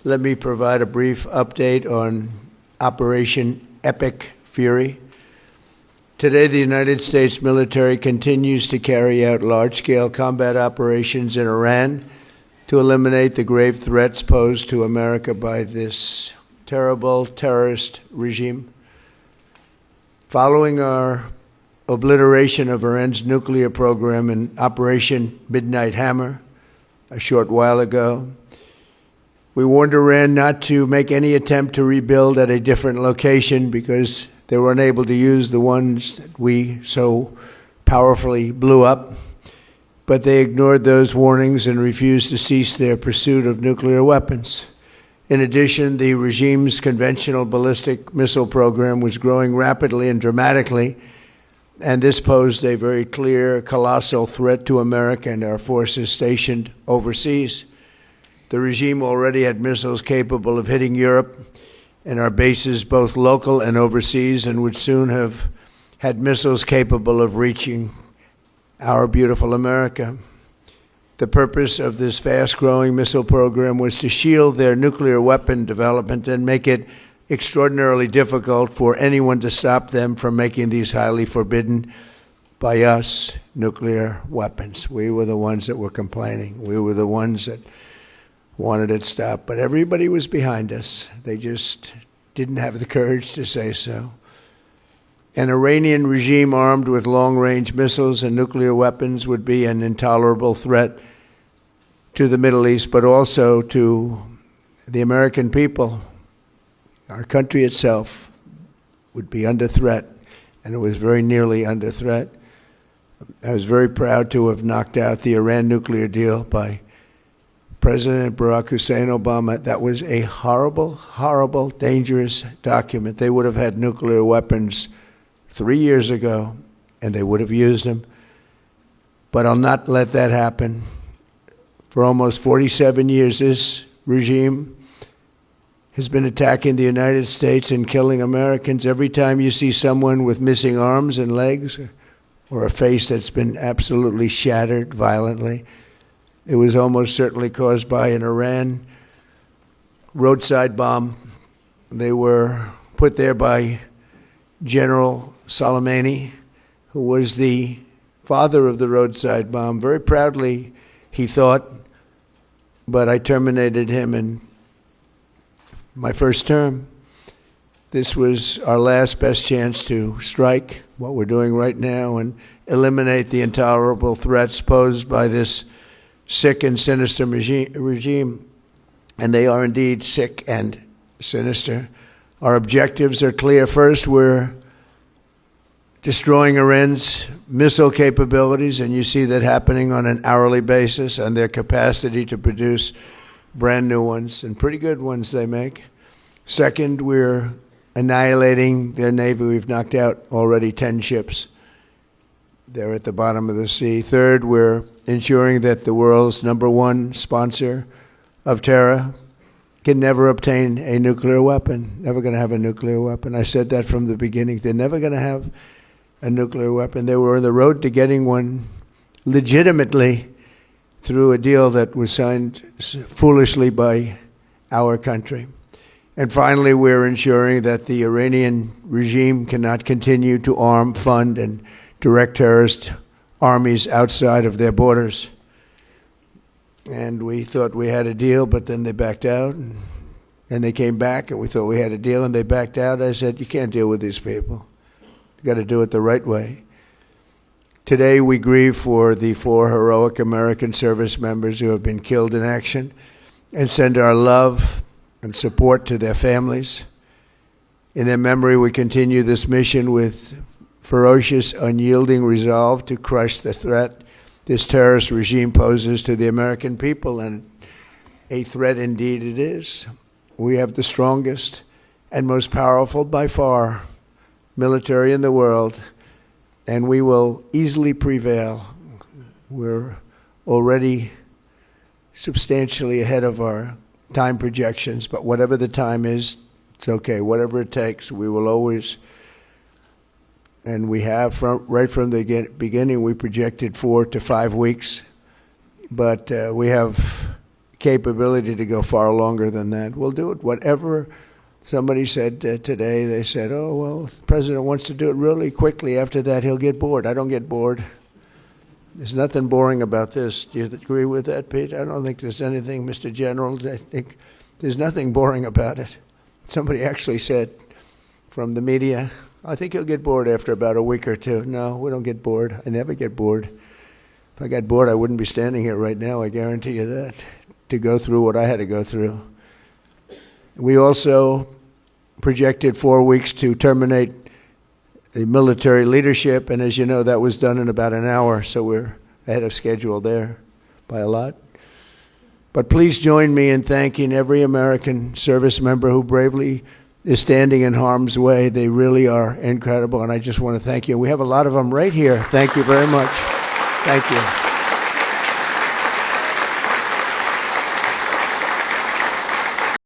Let me provide a brief update on Operation Epic Fury. Today, the United States military continues to carry out large-scale combat operations in Iran to eliminate the grave threats posed to America by this terrible terrorist regime. Following our obliteration of Iran's nuclear program in Operation Midnight Hammer a short while ago, we warned Iran not to make any attempt to rebuild at a different location because they were unable to use the ones that we so powerfully blew up. But they ignored those warnings and refused to cease their pursuit of nuclear weapons. In addition, the regime's conventional ballistic missile program was growing rapidly and dramatically, and this posed a very clear, colossal threat to America and our forces stationed overseas. The regime already had missiles capable of hitting Europe and our bases, both local and overseas, and would soon have had missiles capable of reaching our beautiful America. The purpose of this fast-growing missile program was to shield their nuclear weapon development and make it extraordinarily difficult for anyone to stop them from making these highly forbidden by us nuclear weapons. We were the ones that were complaining. We were the ones that wanted it stopped, but everybody was behind us. They just didn't have the courage to say so. An Iranian regime armed with long-range missiles and nuclear weapons would be an intolerable threat to the Middle East, but also to the American people. Our country itself would be under threat, and it was very nearly under threat. I was very proud to have knocked out the Iran nuclear deal by President Barack Hussein Obama. That was a horrible, horrible, dangerous document. They would have had nuclear weapons 3 years ago, and they would have used them. But I'll not let that happen. For almost 47 years, this regime has been attacking the United States and killing Americans. Every time you see someone with missing arms and legs or a face that's been absolutely shattered violently, it was almost certainly caused by an Iran roadside bomb. They were put there by General Soleimani, who was the father of the roadside bomb. Very proudly, he thought, but I terminated him in my first term. This was our last best chance to strike what we're doing right now and eliminate the intolerable threats posed by this sick and sinister regime, and they are indeed sick and sinister. Our objectives are clear. First, we're destroying Iran's missile capabilities, and you see that happening on an hourly basis, and their capacity to produce brand new ones, and pretty good ones they make. Second, we're annihilating their Navy. We've knocked out already 10 ships. They're at the bottom of the sea. Third, we're ensuring that the world's #1 sponsor of terror can never obtain a nuclear weapon, never going to have a nuclear weapon. I said that from the beginning. They're never going to have a nuclear weapon. They were on the road to getting one legitimately through a deal that was signed foolishly by our country. And finally, we're ensuring that the Iranian regime cannot continue to arm, fund, and direct terrorist armies outside of their borders. And we thought we had a deal, but then they backed out. And they came back, and we thought we had a deal, and they backed out. I said, you can't deal with these people. You've got to do it the right way. Today, we grieve for the 4 heroic American service members who have been killed in action and send our love and support to their families. In their memory, we continue this mission with ferocious, unyielding resolve to crush the threat this terrorist regime poses to the American people, and a threat indeed it is. We have the strongest and most powerful, by far, military in the world, and we will easily prevail. We're already substantially ahead of our time projections, but whatever the time is, it's okay. Whatever it takes, we will always. And we have, right from the beginning, we projected 4 to 5 weeks. But we have capability to go far longer than that. We'll do it. Whatever somebody said today, they said, oh, well, if the president wants to do it really quickly. After that, he'll get bored. I don't get bored. There's nothing boring about this. Do you agree with that, Pete? I don't think there's anything, Mr. General. I think there's nothing boring about it. Somebody actually said from the media, I think he'll get bored after about a week or two. No, we don't get bored. I never get bored. If I got bored, I wouldn't be standing here right now, I guarantee you that, to go through what I had to go through. We also projected 4 weeks to terminate the military leadership, and as you know, that was done in about an hour, so we're ahead of schedule there by a lot. But please join me in thanking every American service member who bravely is standing in harm's way. They really are incredible, and I just want to thank you. We have a lot of them right here. Thank you very much. Thank you.